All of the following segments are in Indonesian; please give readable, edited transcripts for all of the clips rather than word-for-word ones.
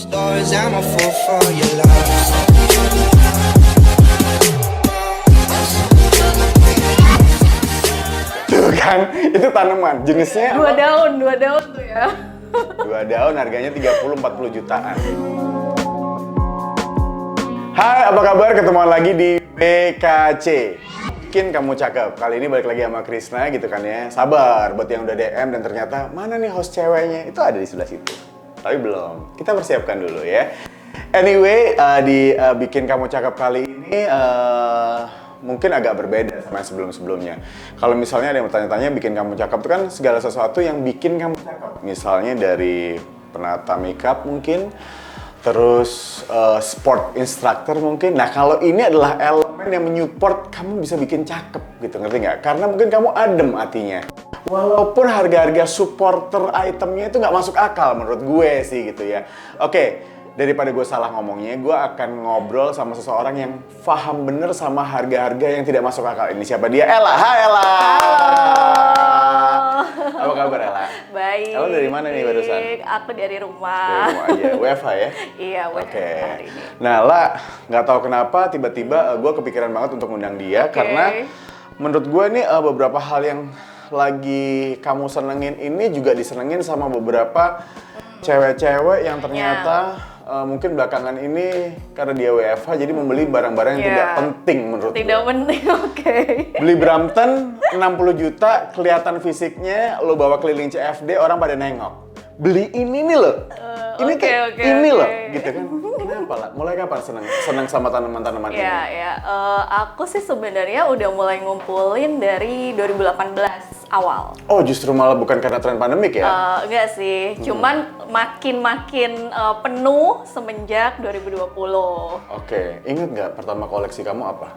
Stories, I'm a fool for your love. Tuh kan, itu tanaman. Jenisnya Dua apa? daun tuh ya. 2 daun harganya 30-40 jutaan. Hai, apa kabar? Ketemuan lagi di BKC. Bikin kamu cakep. Kali ini balik lagi sama Krisna gitu kan ya. Sabar buat yang udah DM dan ternyata mana nih host ceweknya? Itu ada di sebelah situ. Tapi belum. Kita persiapkan dulu ya. Anyway, di Bikin Kamu Cakep kali ini mungkin agak berbeda sama yang sebelum-sebelumnya. Kalau misalnya ada yang bertanya-tanya bikin kamu cakep itu kan segala sesuatu yang bikin kamu cakep. Misalnya dari penata makeup mungkin, terus sport instructor mungkin. Nah kalau ini adalah elemen yang menyupport kamu bisa bikin cakep gitu, ngerti nggak? Karena mungkin kamu adem hatinya. Walaupun harga-harga supporter itemnya itu nggak masuk akal menurut gue sih gitu ya. Oke, daripada gue salah ngomongnya, gue akan ngobrol sama seseorang yang paham bener sama harga-harga yang tidak masuk akal. Ini siapa dia? Ella. Hai Ella. Halo. Apa kabar Ella? Baik. Ella dari mana nih barusan? Aku dari rumah. Dari rumah aja, WFH ya? Iya, WFH Oke. hari ini. Nah, Ella, nggak tahu kenapa tiba-tiba gue kepikiran banget untuk ngundang dia karena menurut gue nih beberapa hal yang lagi kamu senengin ini juga disenengin sama beberapa cewek-cewek yang ternyata mungkin belakangan ini karena dia WFH jadi membeli barang-barang yang tidak penting menurut gue. Tidak penting, oke. Beli Brampton 60 juta, kelihatan fisiknya, lo bawa keliling CFD, orang pada nengok. Beli ini nih lo. Ini kayak ini loh, gitu kan. Kenapa lah? Mulai kapan seneng sama tanaman-tanaman ini? Ya. Aku sih sebenarnya udah mulai ngumpulin dari 2018 awal. Oh, justru malah bukan karena tren pandemik ya? Enggak sih, cuman makin penuh semenjak 2020. Oke, inget nggak pertama koleksi kamu apa?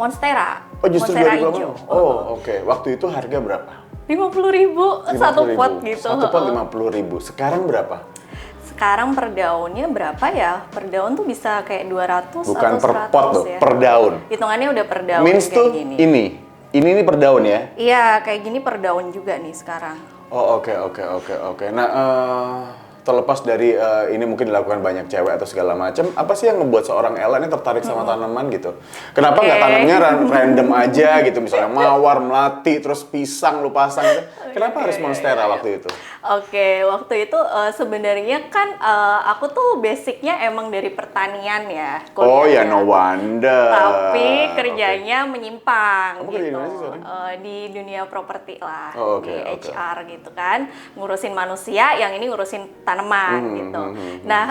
Monstera. Oh, justru Monstera 2020. hijau. Oh, oke. Waktu itu harga berapa? 50.000 satu pot gitu. Satu pot 50.000. Sekarang berapa? Sekarang per daunnya berapa ya? Per daun tuh bisa kayak 200 Bukan atau 100 per pot loh, ya. per daun. Hitungannya udah per daun Means kayak tuh gini. ini per daun ya? Iya, kayak gini per daun juga nih sekarang. Oh, oke. Nah, terlepas dari ini mungkin dilakukan banyak cewek atau segala macam, apa sih yang membuat seorang Ella ini tertarik sama tanaman gitu? Kenapa nggak tanamnya random aja gitu, misalnya mawar, melati, terus pisang lu pasang gitu? Kenapa harus monstera waktu itu? Oke, waktu itu sebenarnya kan aku tuh basicnya emang dari pertanian ya. Oh ya, kuliahnya. no wonder. Tapi kerjanya menyimpang Kamu kerja di gitu. mana sih, sorry? Di dunia properti lah, Oh, oke, di oke. HR gitu kan, ngurusin manusia, yang ini ngurusin tanaman gitu. Nah,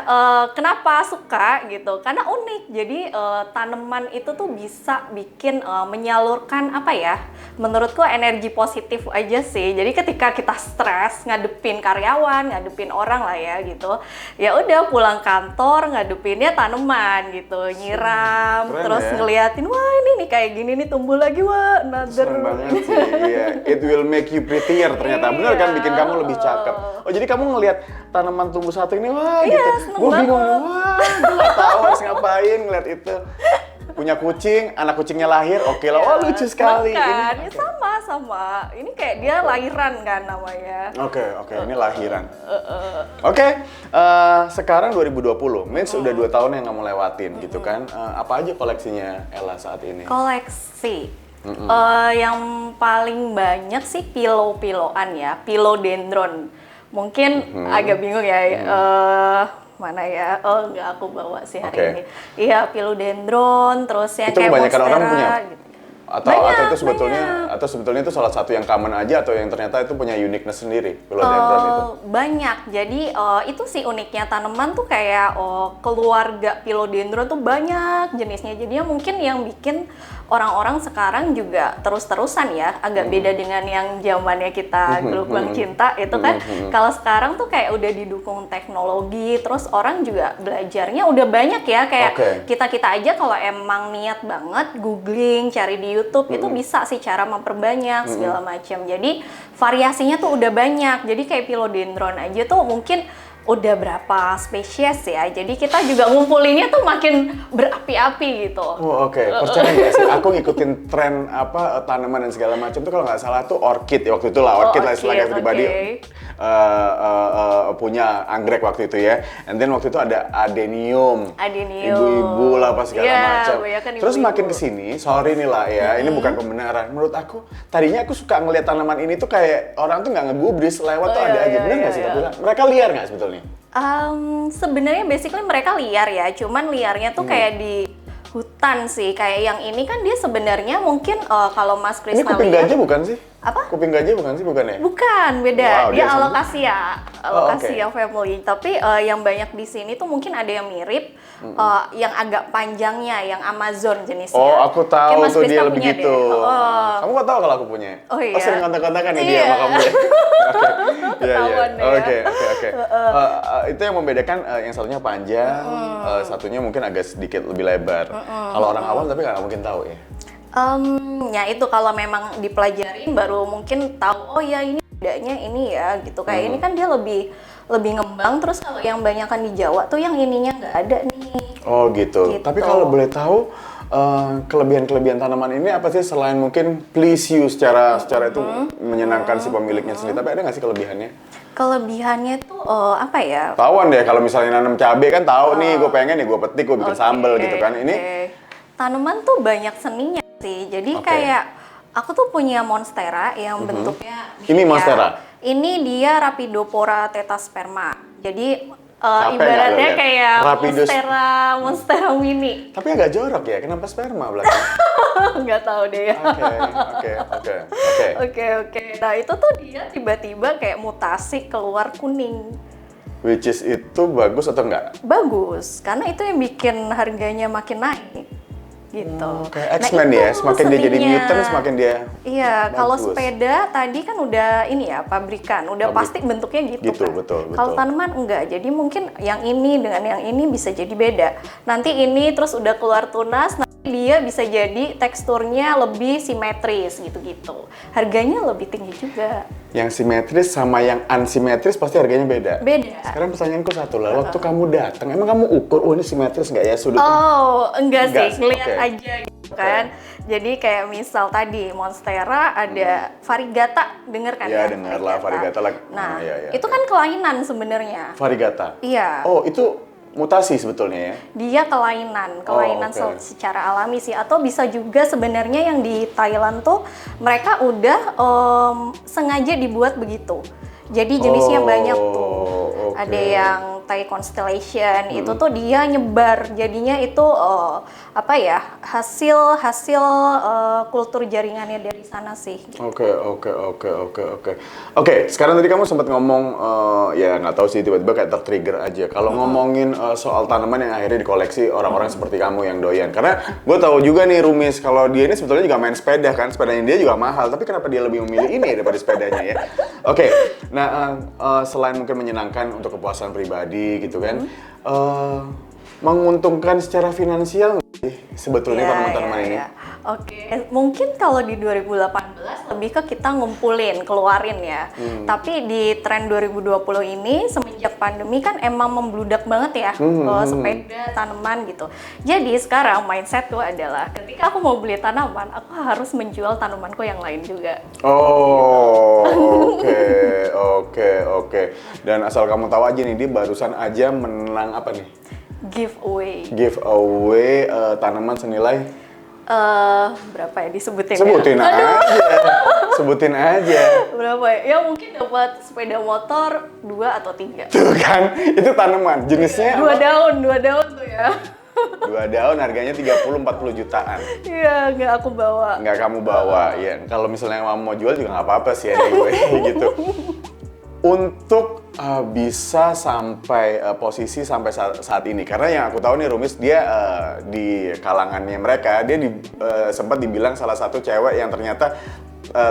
kenapa suka gitu? Karena unik. Jadi tanaman itu tuh bisa bikin menyalurkan apa ya? Menurutku energi positif aja sih. Jadi ketika kita stres ngadepin karyawan, ngadepin orang lah ya gitu. Ya udah pulang kantor ngadepinnya tanaman gitu, nyiram, Keren terus ya. ngeliatin, wah ini nih kayak gini nih tumbuh lagi, wah another. Seneng banget sih, iya. It will make you prettier ternyata. Bener kan, bikin kamu lebih cakep. Oh, jadi kamu ngelihat tanaman tumbuh satu ini, wah Iya, gitu. seneng Gue bingung, banget. wah gue gak tahu harus ngapain ngeliat itu. Punya kucing, anak kucingnya lahir, oke lah, oh lucu sekali. Kan, Ini, sama. Ini kayak dia lahiran kan namanya. Oke, ini lahiran. Oke, sekarang 2020, means udah 2 tahun yang kamu lewatin gitu kan. Apa aja koleksinya Ella saat ini? Koleksi. Yang paling banyak sih pilo-piloan ya, philodendron. Mungkin agak bingung ya, mana ya? Oh enggak, aku bawa sih hari ini. Iya, philodendron, terus yang Itu kayak kebanyakan orang monstera punya? gitu. Atau itu sebetulnya itu salah satu yang common aja atau yang ternyata itu punya uniqueness sendiri philodendron itu? Banyak. Jadi itu sih uniknya tanaman tuh kayak keluarga philodendron tuh banyak jenisnya. Jadi mungkin yang bikin orang-orang sekarang juga terus-terusan ya, agak beda dengan yang zamannya kita gelombang cinta itu kan. Kalau sekarang tuh kayak udah didukung teknologi, terus orang juga belajarnya udah banyak ya, kayak kita-kita aja kalau emang niat banget googling, cari di YouTube itu bisa sih cara memperbanyak segala macam. Jadi variasinya tuh udah banyak. Jadi kayak philodendron aja tuh mungkin udah berapa spesies ya. Jadi kita juga ngumpulinnya tuh makin berapi-api gitu. Oh oke, percaya nggak sih? Aku ngikutin tren tanaman dan segala macam tuh kalau nggak salah tuh orchid ya waktu itu lah, orchid lah istilahnya pribadi. Punya anggrek waktu itu ya. And then waktu itu ada adenium. Ibu-ibu lah apa segala macam. Terus makin kesini, sorry nih lah ya, ini bukan pembenaran. Menurut aku, tadinya aku suka ngeliat tanaman ini tuh kayak orang tuh nggak ngegubris, lewat tuh ada aja. Bener nggak sih? Tapi mereka liar nggak sebetulnya? Sebenarnya basically mereka liar ya, cuman liarnya tuh kayak di hutan sih. Kayak yang ini kan dia sebenarnya mungkin kalau Mas Krisna ini kuping gajah bukan sih? Apa? Kuping gajah bukan sih, bukan ya? Bukan, beda. Wow, dia sama? alokasia family. Tapi yang banyak di sini tuh mungkin ada yang mirip, yang agak panjangnya, yang Amazon jenisnya. Oh, aku tahu Mas tuh dia Krisna begitu. deh. Kamu nggak tahu kalau aku punya? Oh iya. Oh, sering kontak-kontakan ya dia Iya. sama kamu ya? Ketahuan deh ya. Oke. Itu yang membedakan yang satunya panjang, satunya mungkin agak sedikit lebih lebar. Kalau orang awam tapi nggak mungkin tahu ya. Ya itu kalau memang dipelajarin baru mungkin tahu, oh ya ini bedanya ini ya gitu. Kayak ini kan dia lebih ngembang, terus kalau yang banyakan di Jawa tuh yang ininya nggak ada nih. Oh gitu. Tapi kalau boleh tahu kelebihan-kelebihan tanaman ini apa sih selain mungkin please you secara itu menyenangkan si pemiliknya sendiri, tapi ada nggak sih kelebihannya? Kelebihannya tuh apa ya? Tahuan deh kalau misalnya nanam cabai kan tahu nih gue pengen nih gue petik gue bikin sambal gitu kan. Ini tanaman tuh banyak seninya sih. Jadi kayak aku tuh punya monstera yang bentuknya ini monstera. Ini dia Rhapidopora tetasperma. Jadi ibaratnya kayak monstera mini. Tapi agak jorok ya, kenapa sperma belakang? Nggak tahu deh ya. Oke. Nah itu tuh dia tiba-tiba kayak mutasi keluar kuning. Which is itu bagus atau enggak? Bagus, karena itu yang bikin harganya makin naik. Gitu. Kayak X-Men ya, semakin dia jadi mutant semakin dia iya, bagus. kalau sepeda tadi kan udah ini ya, pabrikan, udah pasti bentuknya gitu kan. Betul. Kalau tanaman enggak, jadi mungkin yang ini dengan yang ini bisa jadi beda. Nanti ini terus udah keluar tunas, nanti dia bisa jadi teksturnya lebih simetris gitu-gitu. Harganya lebih tinggi juga. Yang simetris sama yang unsimetris pasti harganya beda. Beda. Sekarang pertanyaanku satu lah, waktu kamu datang, emang kamu ukur, oh ini simetris nggak ya sudutnya? Oh, enggak sih, ngeliat aja gitu kan. Jadi kayak misal tadi monstera ada variegata, denger kan ya? Iya, dengar lah variegata lah. Nah, iya. itu kan kelainan sebenarnya. Variegata? Iya. Oh, itu mutasi sebetulnya ya? Dia kelainan secara alami sih. Atau bisa juga sebenarnya yang di Thailand tuh mereka udah sengaja dibuat begitu. Jadi jenisnya banyak tuh. Ada yang Thai Constellation, itu tuh dia nyebar. Jadinya itu hasil kultur jaringannya dari sana sih. Gitu. Oke, sekarang tadi kamu sempat ngomong, ya nggak tahu sih tiba-tiba kayak tertrigger aja. Kalau ngomongin soal tanaman yang akhirnya dikoleksi orang-orang seperti kamu yang doyan. Karena gue tahu juga nih Rumis, kalau dia ini sebetulnya juga main sepeda kan, sepedanya dia juga mahal. Tapi kenapa dia lebih memilih ini daripada sepedanya ya? Oke, nah selain mungkin menyenangkan untuk kepuasan pribadi gitu kan, menguntungkan secara finansial nggak sih sebetulnya tanaman-tanaman ini? Oke, mungkin kalau di 2018 lebih ke kita ngumpulin, keluarin ya. Tapi di tren 2020 ini semenjak pandemi kan emang membludak banget ya sepeda, tanaman gitu. Jadi sekarang mindsetku adalah ketika aku mau beli tanaman, aku harus menjual tanamanku yang lain juga. Oh, oke. Dan asal kamu tahu aja nih, dia barusan aja menang apa nih? Giveaway tanaman senilai berapa ya disebutin? Sebutin aja. Berapa ya? Ya mungkin dapat sepeda motor 2 atau 3. Tuh kan, itu tanaman jenisnya 2 daun tuh ya. 2 daun harganya 30-40 jutaan. Iya, nggak aku bawa. Nggak kamu bawa, ya. Kalau misalnya kamu mau jual juga nggak apa-apa sih anyway, gitu. Untuk bisa sampai posisi sampai saat ini, karena yang aku tahu nih Rumis, dia di kalangannya mereka, dia sempat dibilang salah satu cewek yang ternyata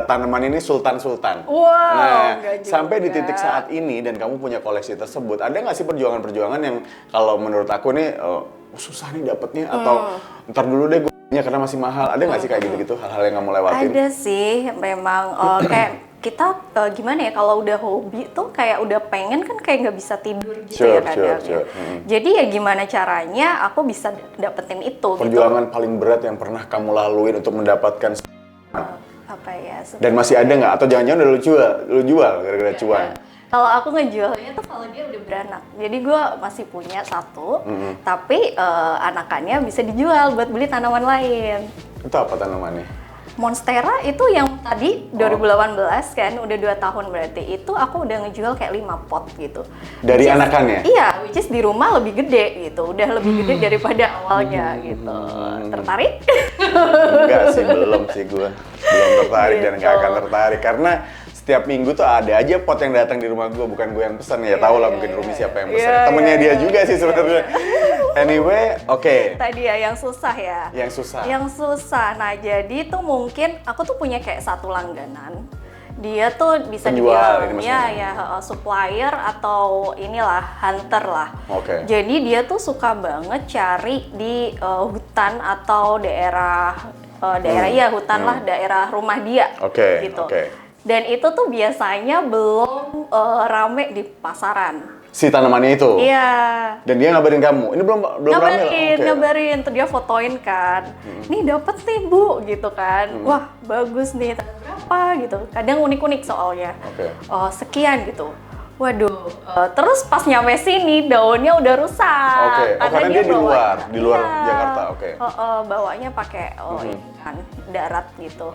tanaman ini sultan-sultan. Wow, nah, sampai di titik saat ini dan kamu punya koleksi tersebut, ada nggak sih perjuangan-perjuangan yang kalau menurut aku nih susah nih dapetnya, atau ntar dulu deh gue karena masih mahal, ada nggak sih kayak gitu-gitu hal-hal yang kamu lewatin? Ada sih, memang kayak kita gimana ya, kalau udah hobi tuh kayak udah pengen kan kayak nggak bisa tidur gitu ya kadang ya. Jadi ya gimana caranya aku bisa dapetin itu Perjuangan paling berat yang pernah kamu laluin untuk mendapatkan apa ya. dan masih ada nggak? Atau jangan-jangan udah lu jual gara-gara cuan? Kalau aku ngejualnya tuh kalau dia udah beranak. Jadi gue masih punya satu, tapi anakannya bisa dijual buat beli tanaman lain. Itu apa tanamannya? Monstera itu yang tadi 2018 kan, udah 2 tahun berarti. Itu aku udah ngejual kayak 5 pot gitu. Dari anakannya? Iya, which is di rumah lebih gede gitu. Udah lebih gede daripada awalnya gitu. Tertarik? Enggak sih, belum sih gue. Belum tertarik dan nggak akan tertarik. Karena setiap minggu tuh ada aja pot yang datang di rumah gue, bukan gue yang pesan ya. Tahu lah mungkin Rumi siapa yang pesan. Temennya dia juga sih sebenarnya. Anyway, oke. Tadi ya yang susah ya. Yang susah. Yang susah. Nah, jadi tuh mungkin aku tuh punya kayak satu langganan. Dia tuh bisa Penjual, dibilang ya supplier atau inilah hunter lah. Oke. Jadi dia tuh suka banget cari di hutan atau daerah hutan lah, daerah rumah dia. Oke, gitu. oke. Dan itu tuh biasanya belum rame di pasaran. Si tanamannya itu? Iya. Dan dia ngabarin kamu? Ini belum rame lah? Ngabarin. Terus dia fotoin kan. Nih dapet nih Bu, gitu kan. Wah bagus nih, berapa gitu. Kadang unik-unik soalnya. Sekian gitu. Waduh, terus pas nyampe sini daunnya udah rusak. Karena dia di luar Jakarta, bawanya pakai ini kan darat gitu.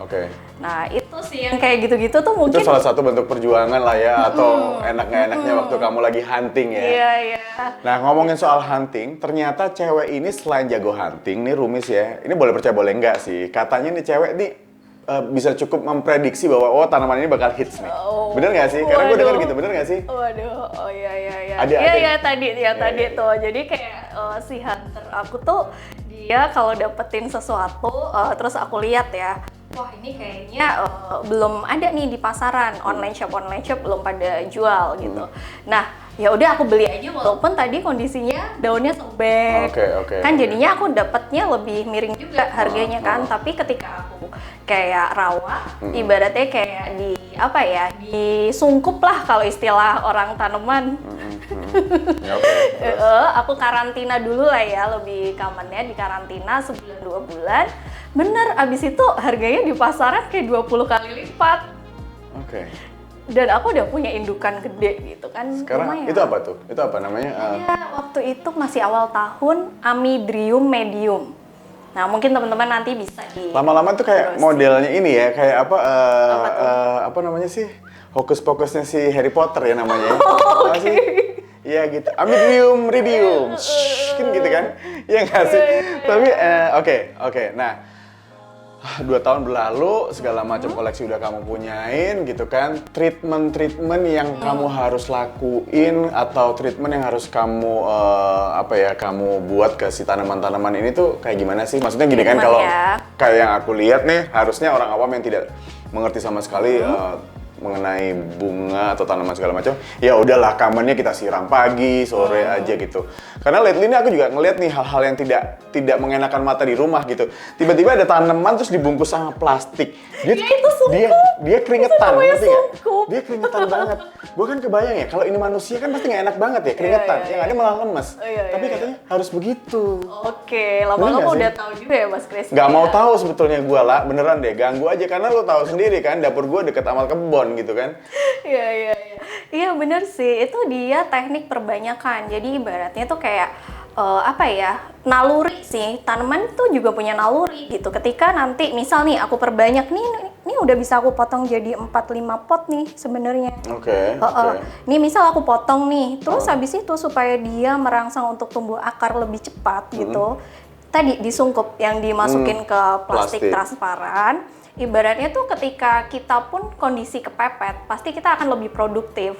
Nah itu sih yang kayak gitu-gitu tuh mungkin. Itu salah satu bentuk perjuangan lah ya, atau enak-enaknya waktu kamu lagi hunting ya. Iya. Nah ngomongin soal hunting, ternyata cewek ini selain jago hunting nih Rumis ya, ini boleh percaya boleh enggak sih, katanya nih cewek nih bisa cukup memprediksi bahwa tanaman ini bakal hits nih. Bener nggak sih? Karena gue denger gitu, bener nggak sih? Waduh, iya. Ada. Tadi tuh. Jadi kayak si hunter aku tuh dia kalau dapetin sesuatu, terus aku lihat ya, wah ini kayaknya belum ada nih di pasaran, online shop belum pada jual gitu. Nah, ya udah aku beli aja walaupun tadi kondisinya daunnya sobek. Kan jadinya aku dapatnya lebih miring juga harganya kan, tapi ketika aku kayak rawat, ibaratnya kayak disungkup lah kalau istilah orang tanaman. Aku karantina dulu lah ya, lebih kamarnya di karantina sebulan 2 bulan. Bener, abis itu harganya di pasaran kayak 20 kali lipat. Dan aku udah punya indukan gede gitu kan. Sekarang lumayan. Itu apa tuh? Itu apa namanya? Waktu itu masih awal tahun, Amydrium medium. Nah mungkin teman-teman nanti bisa lama-lama tuh kayak modelnya ini ya, kayak apa namanya sih? Hokus-pokusnya si Harry Potter ya namanya. Iya gitu, Amydrium ridium, kan gitu kan? Iya nggak sih? Tapi oke. Nah, 2 tahun berlalu, segala macam koleksi udah kamu punyain gitu kan. Treatment yang kamu harus lakuin atau treatment yang harus kamu kamu buat ke si tanaman-tanaman ini tuh kayak gimana sih? Maksudnya gini kan, kalau kayak yang aku lihat nih, harusnya orang awam yang tidak mengerti sama sekali mengenai bunga atau tanaman segala macam, ya udahlah kamarnya kita siram pagi, sore aja gitu. Karena lately ini aku juga ngeliat nih hal-hal yang tidak mengenakan mata di rumah gitu. Tiba-tiba ada tanaman terus dibungkus sama plastik. Dia keringetan, ngerti nggak? Dia keringetan banget. Gue kan kebayang ya, kalau ini manusia kan pasti nggak enak banget ya, keringetan. Yang ada malah lemes. Tapi katanya harus begitu. Lama-lama udah tahu juga ya Mas Chris. Gak mau tahu sebetulnya gue lah, beneran deh, ganggu aja karena lo tahu sendiri kan, dapur gue deket sama kebon gitu kan. Iya bener sih, itu dia teknik perbanyakan. Jadi ibaratnya tuh kayak naluri sih. Tanaman tuh juga punya naluri gitu. Ketika nanti misal nih aku perbanyak nih udah bisa aku potong jadi 4-5 pot nih sebenarnya. Nih misal aku potong nih, terus habis itu supaya dia merangsang untuk tumbuh akar lebih cepat gitu. Tadi disungkup yang dimasukin ke plastik transparan. Ibaratnya tuh ketika kita pun kondisi kepepet, pasti kita akan lebih produktif.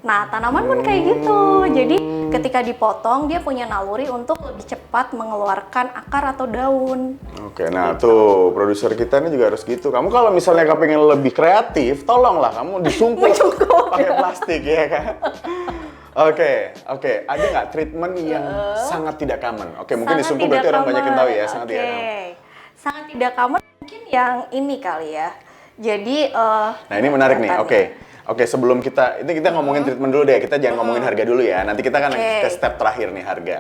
Nah, tanaman pun kayak gitu. Jadi ketika dipotong, dia punya naluri untuk lebih cepat mengeluarkan akar atau daun. Nah tuh, produser kita ini juga harus gitu. Kamu kalau misalnya pengen lebih kreatif, tolonglah kamu disungkup pakai plastik ya kan. Oke. Ada nggak treatment yang sangat tidak common? Mungkin disungkup berarti orang banyak yang tahu ya, sangat tidak common. Sangat tidak common mungkin yang ini kali ya. Jadi Nah ini menarik nih, oke sebelum kita ngomongin treatment dulu deh, kita jangan ngomongin harga dulu ya, nanti kita kan ke step terakhir nih harga.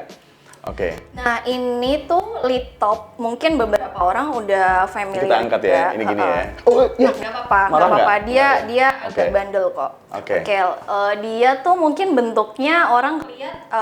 Oke. Nah ini tuh lip top, mungkin beberapa orang udah familiar. Kita angkat ya, ini gini ya. Oh ya, nggak apa-apa. Dia agak Oke. bandel kok. Oke. Dia tuh mungkin bentuknya orang lihat,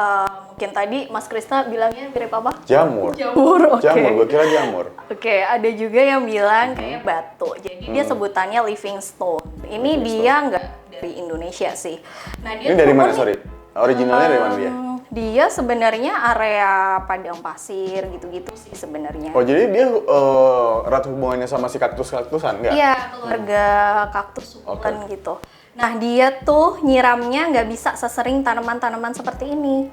mungkin tadi Mas Krisna bilangnya mirip apa? Jamur. Oke. Jamur, gue kira jamur. Oke, ada juga yang bilang kayak batu. Jadi dia sebutannya living stone. Ini dia nggak dari Indonesia sih. Nah, dia Ini dari tuh mana, unik. sorry? Originalnya dari mana dia? Dia sebenarnya area padang pasir gitu-gitu sih sebenarnya. Oh jadi dia erat hubungannya sama si kaktus-kaktusan nggak? Iya, keluarga kaktus sukulen gitu. Nah, dia tuh nyiramnya nggak bisa sesering tanaman-tanaman seperti ini.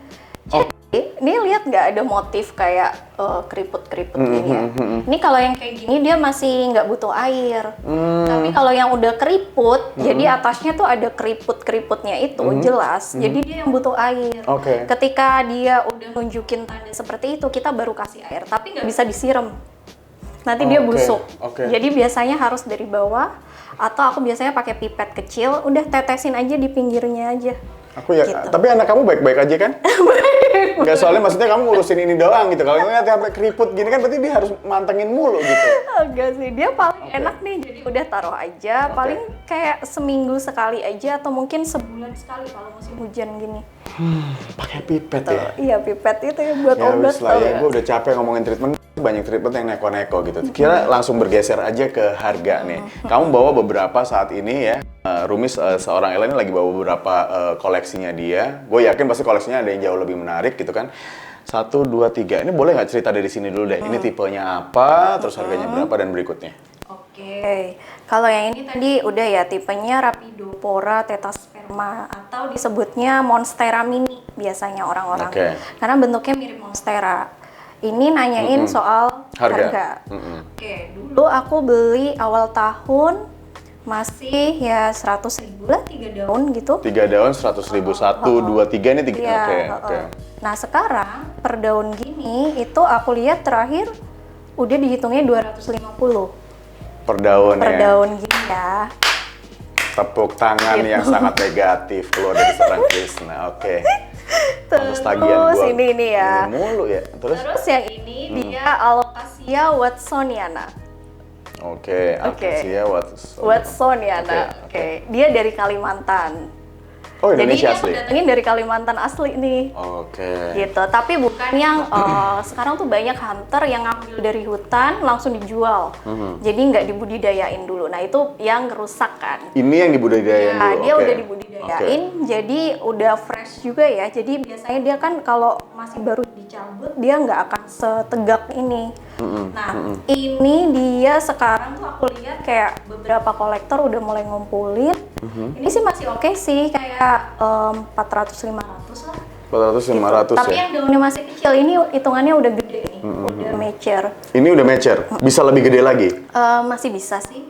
Jadi, ini lihat nggak ada motif kayak keriput-keriput gini ya. Ini kalau yang kayak gini dia masih nggak butuh air. Tapi kalau yang udah keriput, jadi atasnya tuh ada keriput-keriputnya itu jelas. Jadi dia yang butuh air. Oke. Ketika dia udah nunjukin tanda seperti itu, kita baru kasih air. Tapi nggak bisa disiram. Nanti dia Oke, busuk. oke. Jadi biasanya harus dari bawah, atau aku biasanya pakai pipet kecil, udah tetesin aja di pinggirnya aja. Aku ya, Gitu. tapi anak kamu baik-baik aja kan? Enggak, soalnya maksudnya kamu ngurusin ini doang gitu. Kalau nggak sampai keriput gini kan berarti dia harus mantengin mulu gitu. Enggak sih, dia paling enak nih, jadi udah taruh aja, paling kayak seminggu sekali aja atau mungkin sebulan sekali kalau musim hujan gini. Pakai pipet Tuh, ya. iya pipet itu ya buat Ya obat. wis lah tau ya, nggak? gue udah capek ngomongin treatment, banyak treatment yang neko-neko gitu. Kira langsung bergeser aja ke harga nih. Kamu bawa beberapa saat ini ya. Rumis seorang Ella ini lagi bawa beberapa koleksinya dia. Gue yakin pasti koleksinya ada yang jauh lebih menarik gitu kan. 1, 2, 3. Ini boleh nggak cerita dari sini dulu deh? Ini tipenya apa, terus harganya berapa dan berikutnya? Oke, kalau yang ini tadi udah ya tipenya Rapidopora tetasperma atau disebutnya Monstera mini biasanya orang-orang. Oke. Karena bentuknya mirip Monstera. Ini nanyain soal harga. Oke, dulu aku beli awal tahun masih ya 100.000 lah, 3 daun gitu. 3 daun 100.000, 1, 2, 3 ini 3. Iya, Oke. Nah sekarang per daun gini itu aku lihat terakhir udah dihitungnya 250 Per daun per ya. daun gini ya. Tepuk tangan Gitu. yang sangat negatif keluar dari seorang Krisna. Oke. Pantes tagihan Terus gua ini ya. ini mulu ya. Terus? Terus yang ini dia Alocasia watsoniana. Oke, Alocasia Watsoniana. Oke. Dia dari Kalimantan. Oh, Jadi Indonesia ini aku asli. datengin dari Kalimantan asli nih. Oke. Gitu, tapi bukan yang sekarang tuh banyak hunter yang ngambil dari hutan langsung dijual. Jadi nggak dibudidayain dulu. Nah, itu yang rusak kan. Ini yang dibudidayain Nah, dulu. dia oke. udah dibudidayain, jadi udah fresh juga ya. Jadi biasanya dia kan kalau masih baru dicabut, dia nggak akan setegak ini. Nah, ini dia sekarang tuh aku lihat kayak beberapa kolektor udah mulai ngumpulin. Ini sih masih oke sih, kayak 400-500 lah. 400, 500 Tapi ya. yang daunnya masih kecil, ini hitungannya udah gede nih, udah mature. Ini udah mature. Bisa lebih gede lagi. Masih bisa sih.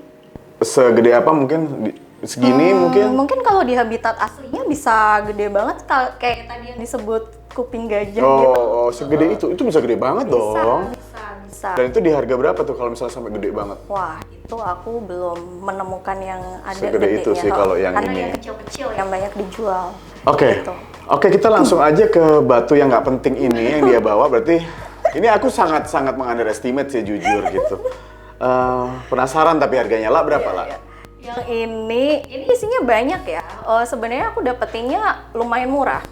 Segede apa mungkin? Segini mungkin? Mungkin kalau di habitat aslinya bisa gede banget, kayak tadi yang disebut kuping gajah Oh, gitu. oh, segede itu. Itu bisa gede banget dong. Bisa. Dan itu di harga berapa tuh kalau misalnya sampai gede banget? Wah, itu aku belum menemukan yang ada Segede itu gedenya. sih kalau yang Karena ini. yang kecil-kecil yang banyak dijual. Oke, Gitu. oke kita langsung aja ke batu yang nggak penting ini yang dia bawa. Berarti ini aku sangat-sangat meng-underestimate sih jujur gitu. Penasaran tapi harganya lah berapa lah? Iya. Yang ini isinya banyak ya. Sebenarnya aku dapetinnya lumayan murah.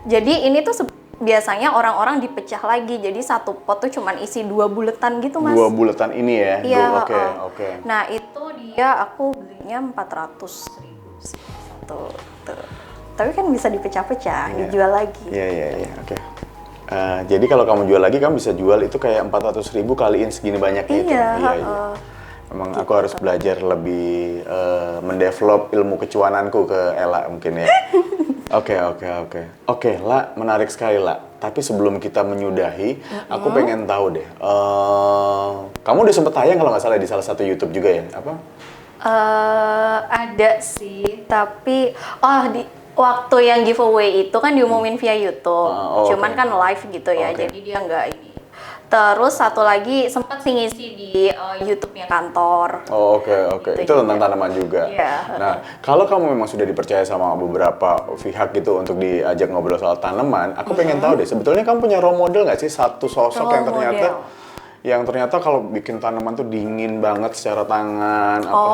Jadi ini tuh biasanya orang-orang dipecah lagi. Jadi satu pot tuh cuman isi 2 buletan gitu, Mas. 2 buletan ini ya? Iya. Oke, oke. Nah, itu dia aku belinya 400.000 sih satu. Tuh. Tapi kan bisa dipecah-pecah, Iya. dijual lagi. Iya, oke. Jadi kalau kamu jual lagi, kamu bisa jual itu kayak 400.000 kaliin segini banyaknya itu. Iya. Emang aku harus belajar lebih mendevelop ilmu kecuananku ke Ella mungkin ya. Oke, La, menarik sekali, La. Tapi sebelum kita menyudahi, aku pengen tahu deh. Kamu udah sempet tayang kalau nggak salah di salah satu YouTube juga ya? Apa? Ada sih, tapi di waktu yang giveaway itu kan diumumin via YouTube. Oh, Cuman oke. kan live gitu ya, Oke. jadi dia nggak ini. Terus satu lagi sempat sih ngisi di YouTube-nya kantor. Oh, oke. Gitu Itu tentang juga. tanaman juga. Iya. Nah, kalau kamu memang sudah dipercaya sama beberapa pihak gitu untuk diajak ngobrol soal tanaman, aku pengen tahu deh, sebetulnya kamu punya role model nggak sih, satu sosok Role yang ternyata kalau bikin tanaman tuh dingin banget secara tangan, apa?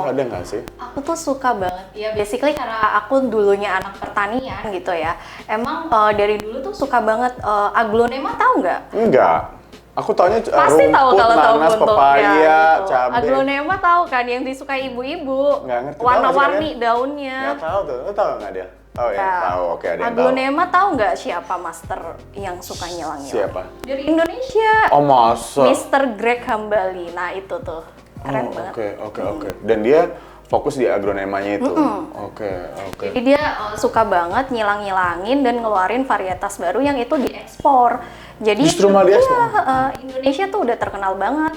Itu ada nggak sih? Aku tuh suka banget ya, basically karena aku dulunya anak pertanian gitu ya. Emang dari dulu tuh suka banget aglonema, tahu nggak? Enggak. Aku taunya Pasti tahu rumput, kalau tahu nanas, bentuknya pepaya, gitu. cabai. Aglonema tahu kan, yang disukai ibu-ibu. Nggak ngerti. Warna-warni Tahu daunnya. Nggak tahu tuh. Lo tahu nggak dia? Tahu ya? Ya. Tahu. Oke, ada yang tahu. Aglonema tahu nggak siapa master yang suka nyelang-nyelang? Siapa? Dari Indonesia. Oh, masa? Mr. Greg Hambali. Nah itu tuh keren banget. Oke. Dan dia fokus di agronemanya itu. Oke. Jadi dia suka banget nyilang-nyilangin dan ngeluarin varietas baru yang itu diekspor. Jadi Justru malah diekspor? Indonesia tuh udah terkenal banget.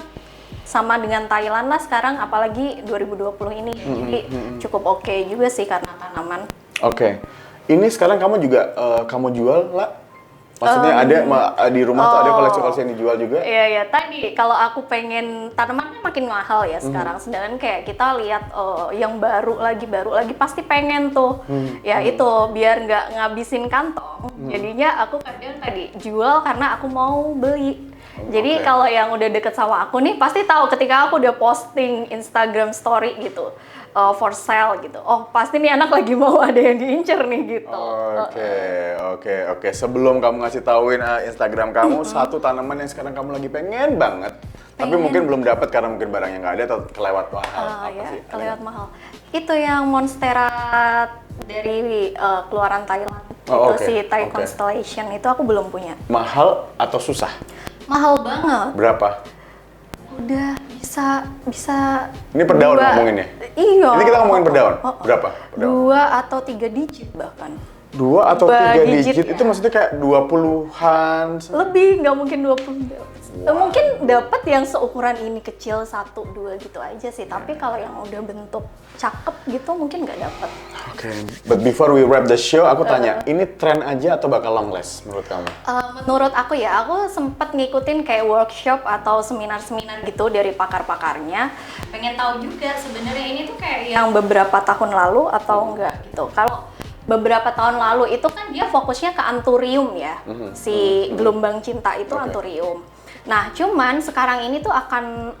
Sama dengan Thailand lah sekarang, apalagi 2020 ini. Jadi cukup oke juga sih karena tanaman. Oke. Ini sekarang kamu juga kamu jual lah? Maksudnya ada di rumah tuh ada koleksi-koleksi yang dijual juga? Iya, tadi kalau aku pengen tanamannya makin mahal ya sekarang. Sedangkan kayak kita lihat yang baru lagi pasti pengen tuh. Ya itu biar nggak ngabisin kantong. Jadinya aku kadang tadi jual karena aku mau beli. Jadi kalau yang udah deket sama aku nih pasti tahu ketika aku udah posting Instagram story gitu. For sale gitu. Oh, pasti nih anak lagi mau ada yang diincer nih gitu. Oke. Sebelum kamu ngasih tauin Instagram kamu, satu tanaman yang sekarang kamu lagi pengen banget. Tapi mungkin belum dapat karena mungkin barangnya nggak ada atau kelewat mahal. Apa Ya, sih? kelewat mahal. Itu yang monstera dari keluaran Thailand. Oh, itu oke. si Thai Oke. Constellation itu aku belum punya. Mahal atau susah? Mahal banget. Berapa? Udah bisa Ini per daun dua- ngomonginnya? Iya. Ini kita ngomongin per daun? Berapa per daun? 2 atau 3 digit bahkan. 2 atau 3 digit digit itu ya. maksudnya kayak 20-an. Lebih, nggak mungkin 20. Mungkin dapat yang seukuran ini kecil 1, 2 gitu aja sih. Tapi kalau yang udah bentuk cakep gitu mungkin nggak dapat. Oke, but before we wrap the show, aku tanya, ini tren aja atau bakal long last menurut kamu? Menurut aku ya, aku sempat ngikutin kayak workshop atau seminar-seminar gitu dari pakar-pakarnya. Pengen tahu juga sebenarnya ini tuh kayak yang beberapa tahun lalu atau enggak gitu. Kalau beberapa tahun lalu itu kan dia fokusnya ke anthurium ya, si gelombang cinta itu anthurium. Nah, cuman sekarang ini tuh akan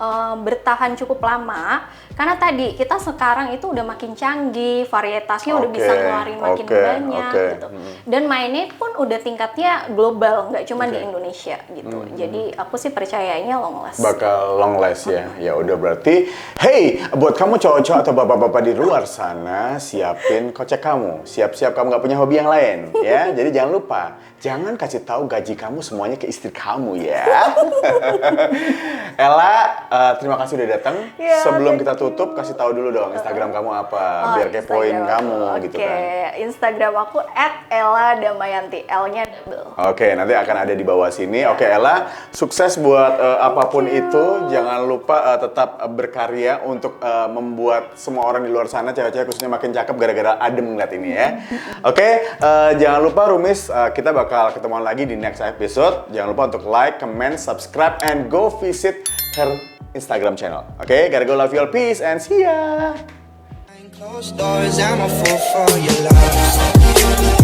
bertahan cukup lama karena tadi kita sekarang itu udah makin canggih, varietasnya udah bisa ngeluarin makin banyak gitu. Dan mainnya pun udah tingkatnya global, nggak cuma di Indonesia gitu. Jadi aku sih percayanya long last. Bakal long last ya. Ya udah berarti, hey, buat kamu cowok-cowok atau bapak-bapak di luar sana, siapin kocek kamu. Siap-siap kamu nggak punya hobi yang lain ya. Jadi jangan lupa, jangan kasih tahu gaji kamu semuanya ke istri kamu ya. Ella, terima kasih udah datang. Ya, Sebelum kita tutup, kasih tahu dulu dong Instagram kamu apa, biar kepoin Instagram kamu aku. gitu kan. Instagram aku @ella_damayanti, L-nya double. Oke, nanti akan ada di bawah sini. Oke, Ella, sukses buat apapun itu. Jangan lupa tetap berkarya untuk membuat semua orang di luar sana, cewek-cewek khususnya makin cakep gara-gara adem ngeliat ini ya. Oke, jangan lupa Rumis, kita bakal ketemuan lagi di next episode. Jangan lupa untuk like, comment, subscribe, and go visit her Instagram channel. Oke, gotta go, love you all, peace, and see ya! Behind closed doors, I'm a fool for your love.